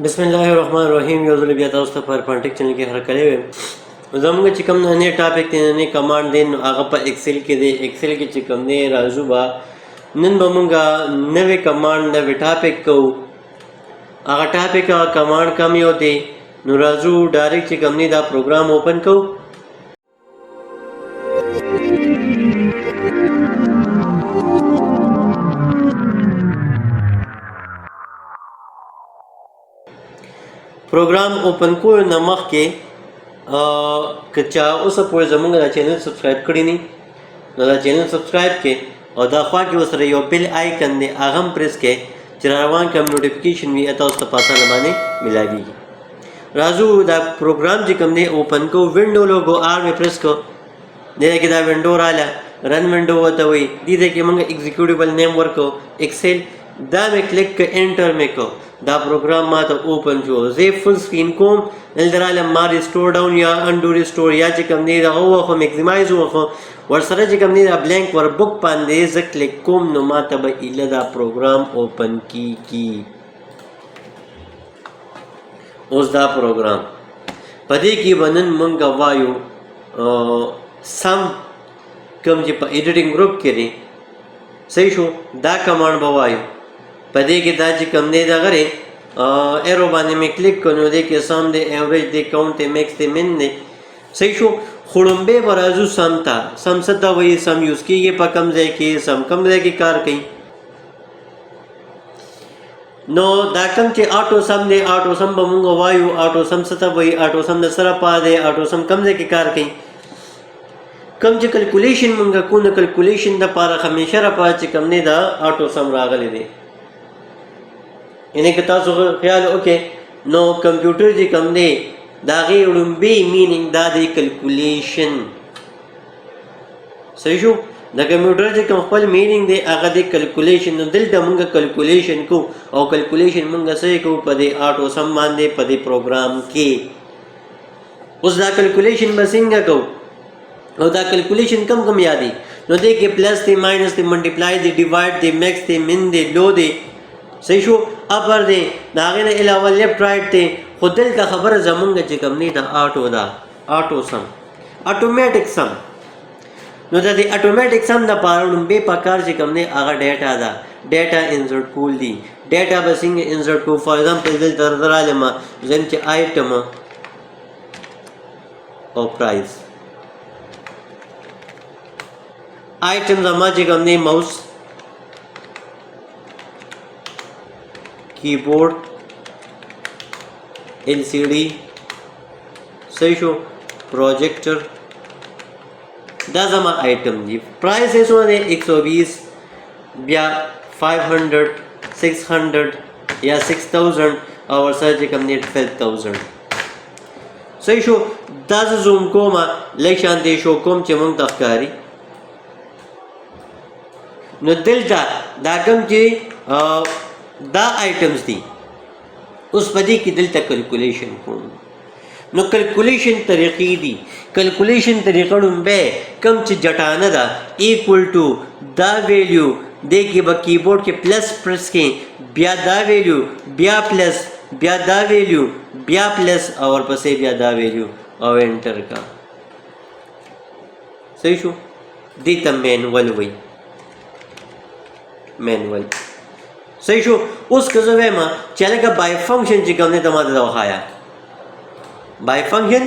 بسم الله الرحمن الرحیم. یو ځل بیا تاسو ته په پانټیک چینل کې هر کلی ویم. زموږ چې کوم نه ټاپک دی نه کمانډ دی نو هغه په ایکسل کې دی. ایکسل کې چې کوم دی راځو با نن به مونږه نوې کمانډ نوې ټاپک کوو. هغه ټاپک هغه کمانډ کم یو دی نو راځو ډایرکټ چې کوم دی دا پروګرام اوپن کوو. پروګرام اوپن کول نه مخکې که چا اوسه پورې زموږ دا چینل سبسکرایب کړی نه نو دا چینل سبسکرایب کړئ او دا خوا کې ورسره یو بیل آیکن دی هغه هم پریس کړئ چې را روان کوم نوټیفیکیشن وي تاسو ته په اسانه باندې ملاویږي. راځو دا پروګرام چې کوم دی اوپن کوو. وینډو لوګو آر مې پریس کړو. دې کې دا وینډو رااله رن وینډو ورته وایي. دې کې موږ ایگزیکیوټیبل نیم ورکړو ایکسل. دا مې کلیک کړ انټر مې کړو. دا پروګرام ما ته اوپن شو. زه فل سکرین کوم دلته رااله ما ریسټور ډاون یا انډو ریسټور یا چې کوم دی دغه وخت میکسیمایز وخت ورسره چې کوم دی دا بلینک ور بک باندې زه کلیک کوم نو ما ته به ایله دا پروګرام اوپن کیږي. اوس دا پروګرام په دې کې به نن موږ وایو سم کوم چې په ایډیټینګ ګروپ کې دی صحیح شو. دا کمانډ به وایو په دې کې دا چې کوم دی دغه ایرو باندې مې کلیک کړو نو دې کې سم دی ایوریج دی کاونټ دی میکس دی من دی صحیح شو. خړومبې به راځو سم ته. سم څه ته وایي؟ سم یوز کېږي په کوم ځای کې، سم کوم ځای کې کار کوي. نو دا کوم چې آټو سم دی آټو سم به مونږ وایو. آټو سم څه ته وایي؟ آټو سم د سره پا دی. آټو سم کوم ځای کې کار کوي. کوم چې کلکولیشن مونږ کوو نو کلکولیشن دپاره همیشه راپاره چې کوم دی دا آټو سم راغلی دی. یعنې که تاسو خیال وکړئ نو کمپیوټر چې کوم دی د هغې لومبی مینینګ دا دی کلکولیشن صحیح شو. د کمپیوټر چې کوم خپل مینینګ دی هغه دی کلکولیشن. نو دلته مونږ کلکولیشن کوو او کلکولیشن مونږ څه کوو په دې آټو سم باندې په دې پروګرام کې. اوس دا کلکولیشن به څنګه کوو او دا کلکولیشن کم کم یادي نو دې کې پلس دی ماینس دی منټیپلای دی ډیوایډ دی میکس دی من دی لو دی صحیح شو. اپر دی د هغې نه علاوه لیفټ رایټ دی. خو دلته خبره زمونږ چې کوم دی د آټو ده آټو سم اټومیټک سم. نو د دې اټومیټک سم دپاره لومبې پکار چې کوم دی هغه ډیټا ده. ډیټا انسرټ کول دي. ډیټا به څنګه انسرټ کوو؟ فار ایگزامپل دلته رالمه زم چې آیټم او پرایس. آیټم زما چې کوم دی ماوس کیبورډ LCD صحیح شو پروجیکټر دا زما آیټم دی. پرایس یې څومره دی؟ 120 بیا 500 600 یا 6000 او ورسره چې کوم دی 12000 صحیح شو. دا زه زوم کوم لږ شانتې شو کوم چې موږ ته ښکاري. نو دلته دا کوم چې دا آیټمز دي اوس په دې کې دلته کلکولیشن کوم. نو کلکولیشن طریقې دي. کلکولیشن طریقه لومبی کوم چې جټانه ده ایکول ټو دا ویلیو دې کې به کیبورډ کې پلس پرس کړئ بیا دا ویلیو بیا پلس بیا دا ویلیو بیا پلس او ورپسې بیا دا ویلیو او انټر کا صحیح شو. دې ته مینول وایي مینول صحیح شو. اوس که زه وایم چې هلکه بای فنکشن چې کوم دی ته ما ته وښایه. بای فنکشن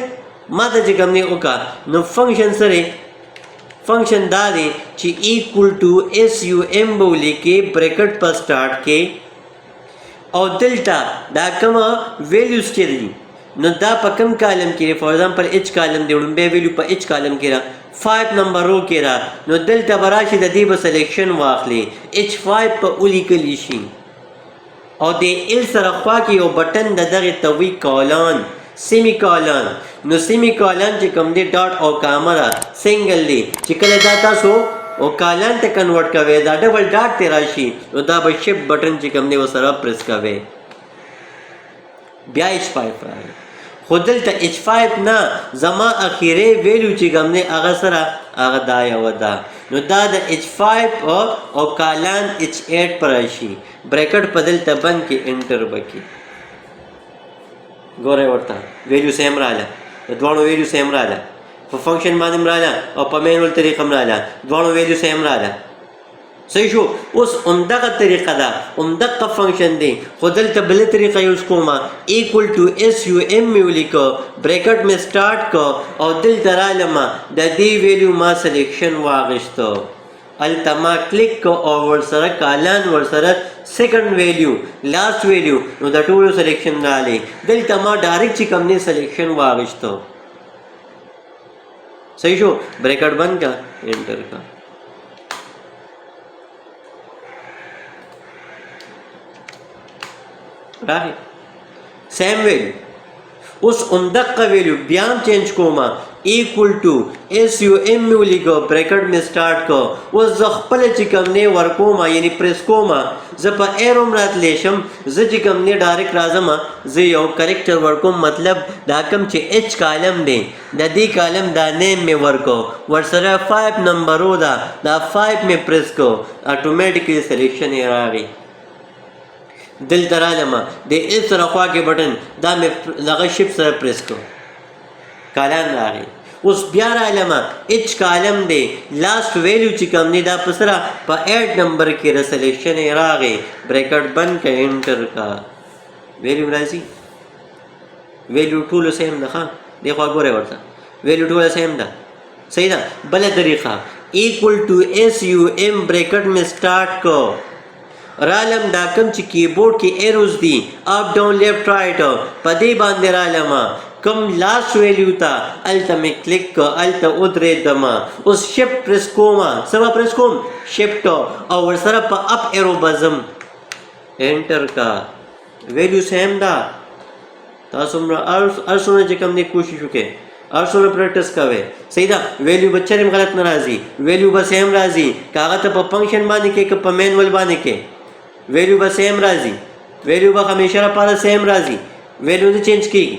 ما ته چې کوم دی وکړه نو فنکشن سره فنکشن دا دی چې ایکول ټو SUM به ولیکې بریکټ په سټارټ کې او دلته دا کومه ویلیوز چې دي نو دا په کوم کالم کې دی. فار ایگزامپل H کالم دی وړومبی ویلیو په H کالم کې را 5 نمبر رو کې را نو دلته به راشي د دې به سلیکشن واخلي H5 په ولیکلی شي او د ال سره خوا کې یو بټن د دغې ته وایي کالن سیمی کالن. نو سیمی کالن چې کوم دی ډاټ او کامه ده سنګل دی چې کله دا تاسو او کالن ته کنورټ کوئ دا ډبل ډاټ ته راشي نو دا به شپ بټن چې کوم دی ورسره پریس کوئ بیا H5 راغی. خو دلته H5 نه زما اخیری ویلیو چې کوم دی هغه سره هغه دا یوه ده نو دا د H5 او کالن H8 پر راشي بریکټ په دلته بند کې انټر وکړي ګوره ورته ویلیو سیم رااله د دواړو ویلیو سیم رااله په فنکشن باندې هم رااله او په مینول طریقه هم رااله دواړو ویلیو سیم رااله صحیح شو اوس همدغه طریقه ده همدغه فنکشن دی خو دلته بله طریقه یوز کومه ایکول ټو اس یو ام مې ولیکه بریکټ مې سټارټ که او دلته رالمه د دې ویلیو ما سلیکشن واغېسته هلته ما کلیک که او ورسره کالن ورسره سیکنډ ویلیو لاست ویلیو نو د ټولو سلیکشن رالی دلته ما ډایرکټ چې کوم دی سلیکشن واغېسته صحیح شو بریکټ بند کا انټر کا راغی سیم ویلیو اوس همدغه ویلیو بیا هم چینج کومه ایکول ټو اس یو ام مې ولیکه بریکټ مې سټارټ که اوس زه خپله چې کوم دی ورکومه یعنې پریس کومه زه په ایرو هم راتلی شم زه چې کوم دی ډایرکټ راځم زه یو کریکټر ورکوم مطلب دا کوم چې ایچ کالم دی د دې کالم دا نیم مې ورکو ورسره 5 نمبرو ده دا 5 مې پریس کو اټومیټیکلی سلیکشن یې راغی دلته رالمه د ایچ سره خوا کې بټن دا مې دغه شپ سره پریس کو کالم راغی اوس بیا رالمه ایچ کالم دی لاست ویلیو چې کوم دی دا په سره په 8 نمبر کې د سلیکشن یې راغی بریکټ بند که انټر کا ویلیو راځي ویلیو ټولو سیم ده ښه دې خوا ګورئ ورته ویلیو ټوله سیم ده صحیح ده بله طریقه ایکول ټو ایس یو ام بریکټ مې سټارټ کو رالم دا کوم چې کیبورډ کې ایروز دي اپ ډاون لیفټ رائټ په دې باندې رالمه کوم لاست ویلیو ته هلته مې کلیک که هلته ودرېدمه اوس شفټ پریس کومه څه به پریس کوم شفټ او ورسره په اپ ایرو به ځم انټر کا ویلیو سیم ده تاسو هر څومره چې کوم دی کوشش وکړئ هر څومره پریکټس کوئ صحیح ده ویلیو به چرې غلط نه راځي ویلیو به سیم راځي که هغه ته په فنکشن باندې کې که په مینول باندې کې ویلیو به سیم راځي ویلیو به همیشه لپاره سیم راځي ویلیو نه چینج کېږي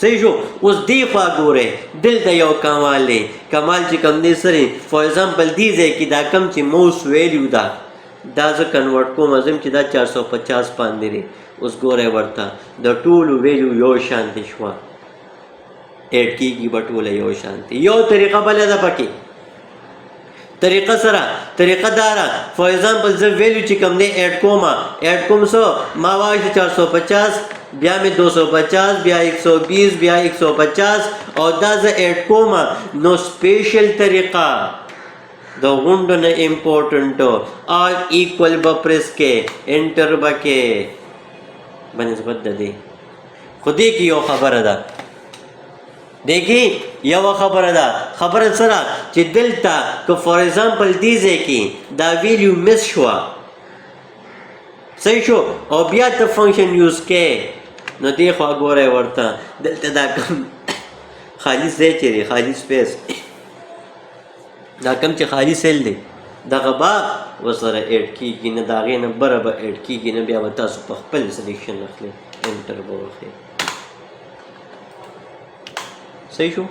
صحیح شو اوس دې خوا ګورئ دلته یو کمال دی کمال چې کوم دی سره فار ایگزامپل دې ځای کې دا کوم چې موس ویلیو ده دا زه کنورټ کوم ازم چې دا 450 باندې دی اوس ګورئ ورته د ټولو ویلیو یو شانتې شوه ایډ کېږي به ټوله یو شانتې یو طریقه بله ده پکې طریقه سره طریقه داره فار ایگزامپل زه ویلیو چې کوم دی ایډ کومه ایډ کوم څه ما واغېسته 450 بیا مې 250 بیا 120 بیا 150 او دا زه ایډ کومه نو سپیشل طریقه د غونډو نه امپورټنټ آل ایکول به پریس کې انټر به کې بنسبت د دې خو دې کې یو خبره ده دیکھیں یو خبره ده خبره سره چې دلته که فار ایگزامپل دې ځای کې دا ویلیو مس شوه صحیح شو او بیا ته فنکشن یوز کې نو دې خوا ګورئ ورته دلته دا کوم خالي ځای چې دی خالي سپیس دا کوم چې خالي سیل دی دغه به ورسره ایډ کېږي نه د هغې نه بره به ایډ کېږي نه بیا به تاسو په خپل سلیکشن اخلئ انټر به واخلئ صحیح شو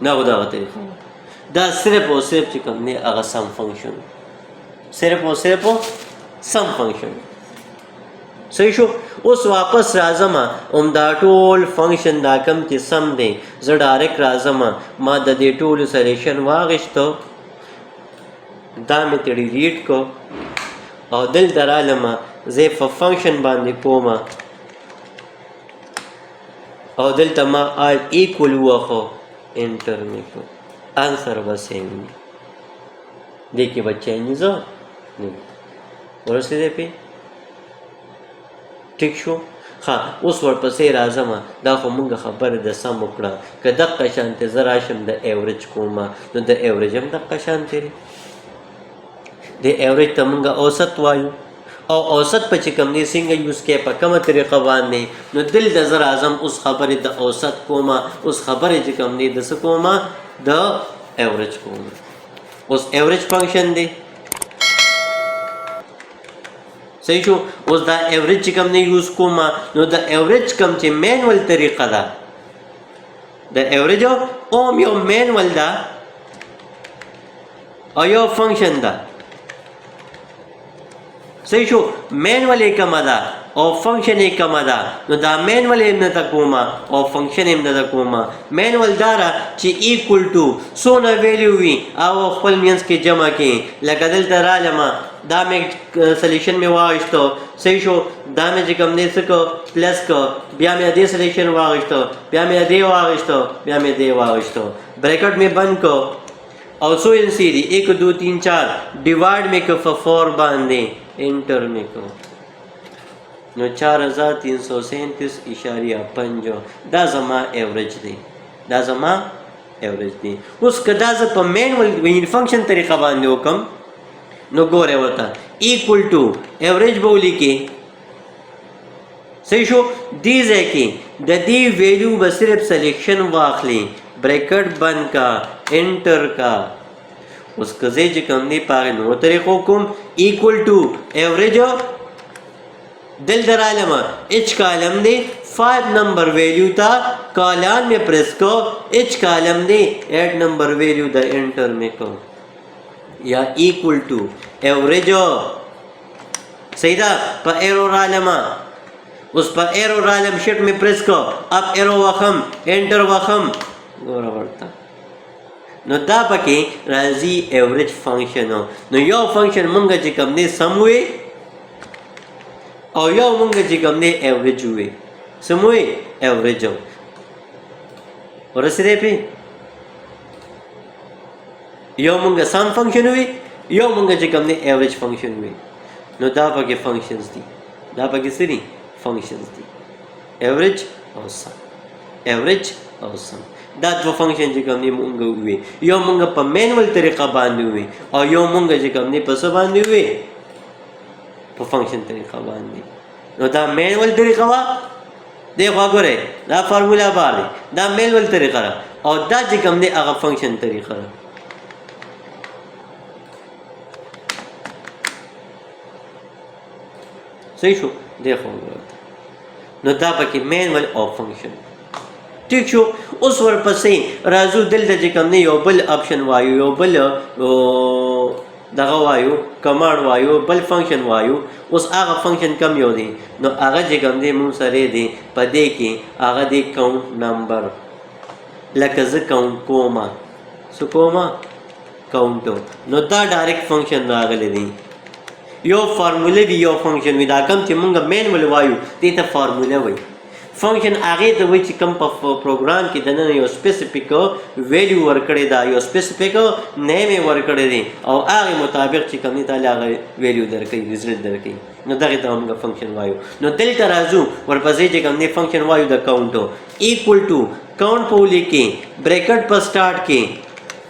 نه خو دغه طریقه دا صرف او صرف چې کوم دی هغه سم فنکشن صرف او صرف سم فنکشن صحیح شو اوس واپس راځم همدا ټول فنکشن دا کوم چې سم دی زه ډایرکټ راځم ما د دې ټولو سلیکشن واغېسته دا مې ترې ډیلیټ کو او دلته رالم زه په فنکشن باندې کوم او دلته ما آل ایکول وخو انټر مې کو انسر به سیم وي دې کې به چینجز نه ورسېدی پې ټیک شو ښه اوس ورپسې راځم دا خو مونږ خبره د سم وکړه که دقه شانتې زه راشم د ایوریج کوم نو د ایوریج هم دقه شانتې دی د ایوریج ته مونږ اوسط وایو او اوسط په چې کوم دی څنګه یوز کوې په کومه طریقه باندې نو دلته زه راځم اوس خبرې د اوسط کوم اوس خبرې چې کوم دی د څه کوم د ایوریج کوم اوس ایوریج فنکشن دی صحیح شو اوس دا ایوریج چې کوم دی یوز کوم نو د ایوریج کوم چې مینول طریقه ده د ایوریج اوم یو مینول ده او یو فنکشن ده صحیح شو مینول یې کومه ده او فنکشن یې کمه ده نو دا مینول یې نه ته کومه او فنکشن یې نه ته کومه مینول دا ده چې ایکول ټو څونه ویلیو وي او خپل منځ کې جمع کړي لکه دلته رالمه دا مې سلیوشن مې واغېستو صحیح شو دا مې چې کوم دی څه کو پلس کو بیا مې دې سلیوشن واغېستو بیا مې دې واغېستو بیا مې دې واغېستو بریکٹ مې بند کو او سو ان سی دی 1 2 3 4 ډیوایډ مې کو 4 باندې انټر مې کو نو 4337.5 دا زما ایوریج دی دا زما ایوریج دی اوس که دا زه په مینول فنکشن طریقه باندې وکم نو ګوره ورته ایکول ټو ایوریج به ولیکې صحیح شو دې ځای کې د دې ویلیو به صرف سلیکشن واخلي بریکٹ بند کا انٹر کا اس کزے چې کوم دی په هغې نورو طریقو کوم ایکول ټو ایوریج دل درالمه اچ کالم دی 5 نمبر ویلیو تا کالان میں پریس کو اچ کالم دی 8 نمبر ویلیو دا انٹر میں کو یا ایکول ٹو ایوریج صحیح دا پا ایرو رالمه اس پر ایرو رالم شٹ میں پریس کو اب ایرو وخم انٹر وخم ګوره ورته نو دا پکې راځي ایوریج فنکشن نو یو فنکشن مونږ چې کوم دی سم وي او یو مونږ چې کوم دی ایوریج وي سم وي ایوریج ورسېدې پې یو مونږ سم فنکشن وي یو مونږ چې کوم دی ایوریج فنکشن وي نو دا پکې فنکشنز دي دا پکې څه دي فنکشنز دي ایوریج او سم ایوریج او سم دا دو فنکشن چې کوم دی مونږ وي یو مونږ په مینول طریقه باندې وي او یو مونږ چې کوم دی په څه باندې وي په فنکشن طریقه باندې نو دا مینول طریقه وه دی خوا ګورئ دا فارمولا بار دی دا مینول طریقه ده او دا چې کوم دی هغه فنکشن طریقه ده صحیح شو دی خوا ګورئ نو دا پکې مینول او فنکشن ٹھیک شو اوس ورپسې راځو دلته چې کوم دی یو بل آپشن وایو یو بل دغه وایو کمانډ وایو بل فنکشن وایو اوس هغه فنکشن کم یو دی نو هغه چې کوم دی مونږ سره دی په دې کې هغه دی کاونټ نمبر لکه زه کاونټ کومه څه کومه کاونټ نو دا ډایرکټ فنکشن راغلی دی یو فارموله وي یو فنکشن وي دا کوم چې مونږ مینول وایو دې ته فارموله وایي فنکشن هغې ته وایي چې کوم په پروګرام کې دننه یو سپیسیفیک ویلیو ورکړې ده یو سپیسیفیک نیم یې ورکړی دی او هغې مطابق چې کوم دی تاله هغه ویلیو درکوي ریزلټ درکوي نو دغې ته موږ فنکشن وایو نو دلته راځو ورپسې چې کوم دی فنکشن وایو د کاونټو ایکول ټو کاونټ په ولیکې بریکټ په سټارټ کې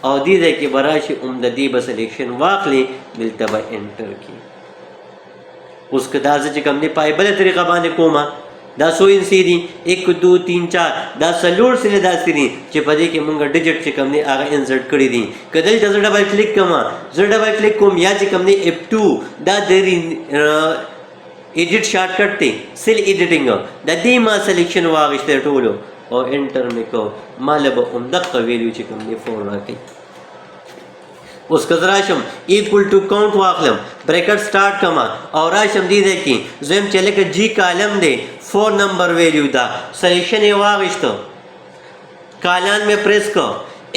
او دې ځای کې به راشي د دې به سلیکشن واخلي دلته به انټر کړي اوس که دا زه چې کوم دی په بله طریقه باندې کومه دا سو ان سی دي 1 2 3 4 دا څلور سره داسې دي چې په دې کې مونږ ډیجټ چې کوم دی هغه انسرټ کړي دي که دلته زه ډبل کلیک کوم زه ډبل کلیک کوم یا چې کوم دی F2 دا د ایډیټ شارټکټ دی سیل ایډیټینګ د دې ما سلیکشن واغېستی ټولو او انټر مې کو ماله به همدغه ویلیو چې کوم دی 4 راکوي اوس که زه راشم ایکول ټو کاونټ واخلم بریکټ سټارټ کما او راشم دې ځای کې زه چې لکه جی کالم دی 4 نمبر ویلیو دا سلیکشن یې واغېستو کالان مې پریس کو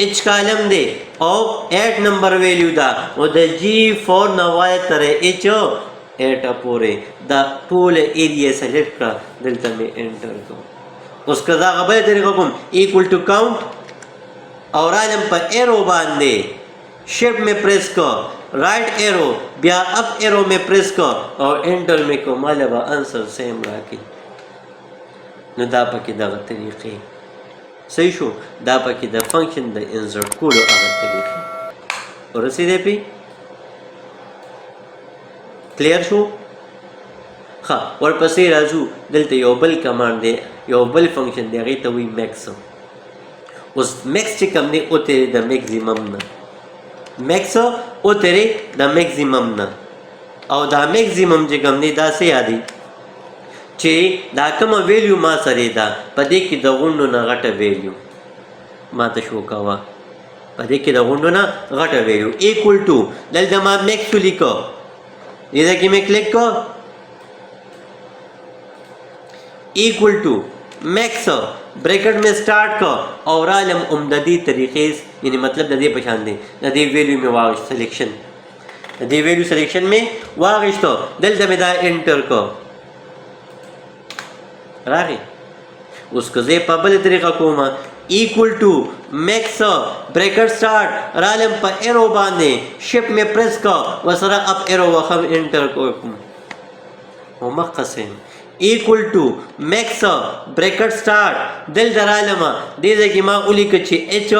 اچ کالم دی او 8 نمبر ویلیو دا او د جی 4 نه وای تر اچ 8 پورې دا ټول ایریا سلیکټ کړه دلته مې انټر کو اوس که دا غبل طریقه کوم ایکول ټو کاونټ او رالم په ایرو باندې शिफ्ट में प्रेस को right arrow बिया अप एरो में प्रेस को और एंटर में को मालवा आंसर सेम राखी न दा पकी दा तरीके सही शो दा पकी दा फंक्शन द इंसर्ट कोड अगर तरीके और सीधे पे क्लियर शो हाँ और पसे राजू दिलते यो बल कमांड दे यो बल फंक्शन दे गई तो वही मैक्स उस मैक्स चे कम ने उते द मैक्सिमम ना मैक्स ओ तेरे द मैक्सिमम न او دا मैक्सिमम چې کوم دی دا څه یادي چې دا کومه ویلیو ما سره ده په دې کې د غونډو نه غټه ویلیو ما ته شو کوه په دې کې د غونډو نه غټه ویلیو ایکول ټو دلته ما میکس ولیکو دې ځای کې مې کلیک کو इक्वल टू मैक्स ब्रैकेट में स्टार्ट का और आलम उमददी तरीके यानी मतलब ददे पहचान दे ददे वैल्यू में वाग सिलेक्शन ददे वैल्यू सिलेक्शन में वागिश तो दिल दमेदा एंटर को रागी उसको जे पबल तरीका comma equal to max bracket start रालम पर एरो बांधे शिप में प्रेस का वसरा अप एरो वखम एंटर को मुमक्कसिन equal to max bracket start दिल दरालमा दे की माँ उली कच्ची एच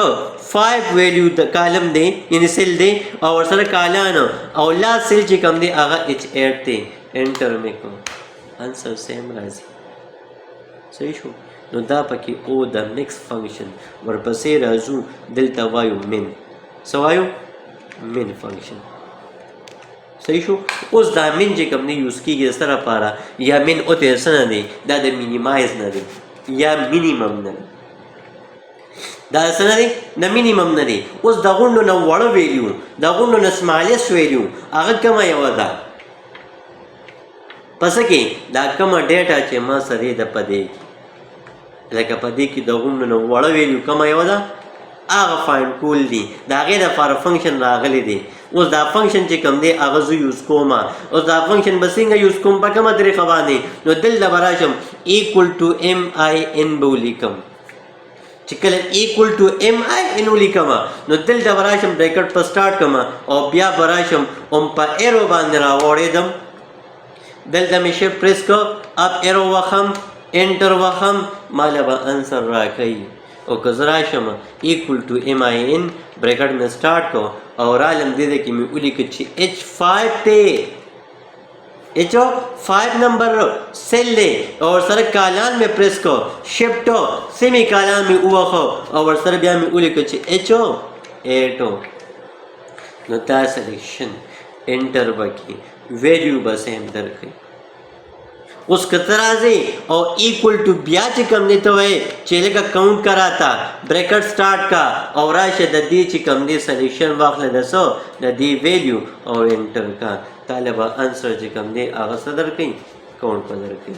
5 वैल्यू कालम दे यानी सेल दे और सर कालान और लास्ट सेल ची कम दे आगा एच 8 दे एंटर में को आंसर सेम राजी सही शो नो दा पकी ओ द नेक्स्ट फंक्शन ورپسې राजू دلته وایو من سوایو من फंक्शन सही शो اوس دا من چې کوم نه یوز کیږي سره پارا یا من او ته سره دی دا د مینیمایز نه دی یا مینیمم نه دا سره دی د مینیمم نه دی اوس دا غوندو نه وړ ویلیو دا غوندو نه سمالس ویلیو هغه کومه یو ده پس کې دا کومه ډیټا چې ما سره د پدې لکه پدې کې د غوندو نه وړ ویلیو کومه یو ده هغه فاین کول دي دا غیر د فار فنکشن راغلي دي اوس دا فنکشن چې کوم دی هغه زه یوز کوم اوس دا فنکشن به څنګه یوز کوم په کومه طریقه باندې نو دلته به راشم ایکول ټو ایم آی ان به ولیکم چې کله ایکول ټو ایم آی ان ولیکم نو دلته به راشم بریکټ په سټارټ کوم او بیا به راشم اوم په ایرو باندې راوړېدم دلته مې شیفټ پریس کو اپ ایرو وخم انټر وخم ماله به انسر راکوي او که زه راشم ایکول ټو ایم آی ان بریکٹ میں سٹارٹ کو اور عالم دے دے کہ میں اولی کچھ H5 تے H5 نمبر سیل لے اور سر کالان میں پریس کو شفٹو سیمی کالان میں اوخو اور سر بیا میں اولی کچھ H8 نو تا سلیکشن انٹر بکی ویلیو بس ہم در کئی اس کا ترازی اور ایکول ٹو بیا چکم نے تو ہے چیلے کا کاؤنٹ کرا تھا بریکٹ سٹارٹ کا اور راشے دی چکم نے سلیکشن واقع دسو دی ویلیو اور انٹر کا طالبہ آنسر چکم نے آغا صدر کئی کاؤنٹ پدر کئی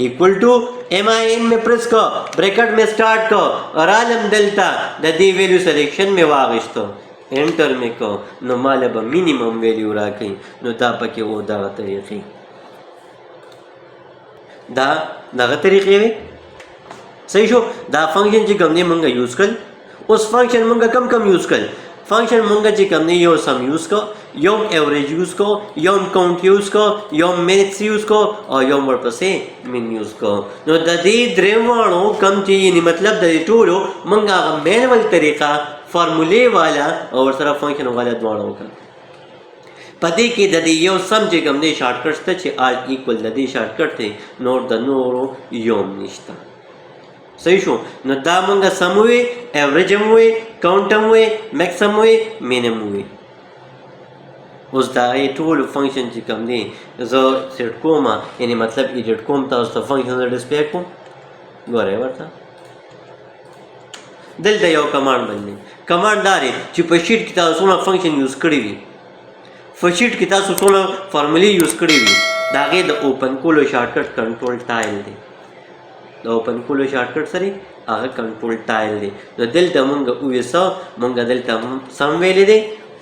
ایکول ٹو ایم آئی ان میں پریس کو بریکٹ میں سٹارٹ کو اور عالم دلتا دی ویلیو سلیکشن میں واقش تو انٹر میں کو نو مالبا مینیمم ویلیو را کئی نو تا پکی او دا طریقی دا دغه طریقې وي صحیح شو دا فنکشن چې کوم دی مونږ یوز کړل اوس فنکشن مونږ کم یوز کړل فنکشن مونږ چې کوم دی یو سم یوز کو یو ایوریج یوز کو یو کاؤنٹ یوز کو یو مینټس یوز کو او یو ورپسې مین یوز کو نو د دې درېواړو کم چې یعنی مطلب د دې ټولو مونږ هغه مینول طریقه فارمولې والا او سره فنکشن والا دواړه وکړل پدې کې د دې یو سم چې کوم دی شارټ کټ ته چې آل ایکول د دې شارټ کټ ته نور د نورو یوم نشته صحیح شو نو دا مونږه سم وي ایوریج هم وي کاؤنټ هم وي میکس هم وي مین هم وي اوس دا ټول فنکشن چې کوم دی زه سیټ کوم یعنی مطلب ایډیټ کوم تاسو ته فنکشن ډسپلی کوم ګورئ ورته دلته یو کمانډ باندې کمانډ داري چې په شیټ کې تاسو نه فنکشن یوز کړی وي فشیټ کې تاسو ټول فارمولي یوز کړی وي دا غي د اوپن کولو شارټ کټ کنټرول ټایل دی د اوپن کولو شارټ کټ سره هغه کنټرول ټایل دی نو دلته مونږ وېسو مونږ دلته سم ویلې دی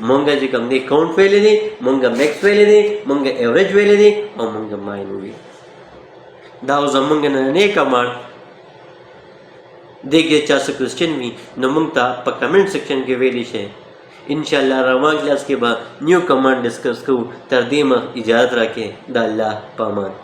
مونږ چې کوم دی کاؤنٹ ویلې دی مونږ میکس ویلې دی مونږ ایوریج ویلې دی او مونږ ماین وی دا زمونږ نه کمانډ دیکھیے چا څه کوېسچن وي نو مونږ ته په کمنټ سیکشن کې ویلی شئ انشاءاللہ روان کلاس کے بعد نیو کمانڈ ڈسکس کو تردیم اجازت رکھیں دا اللہ پامان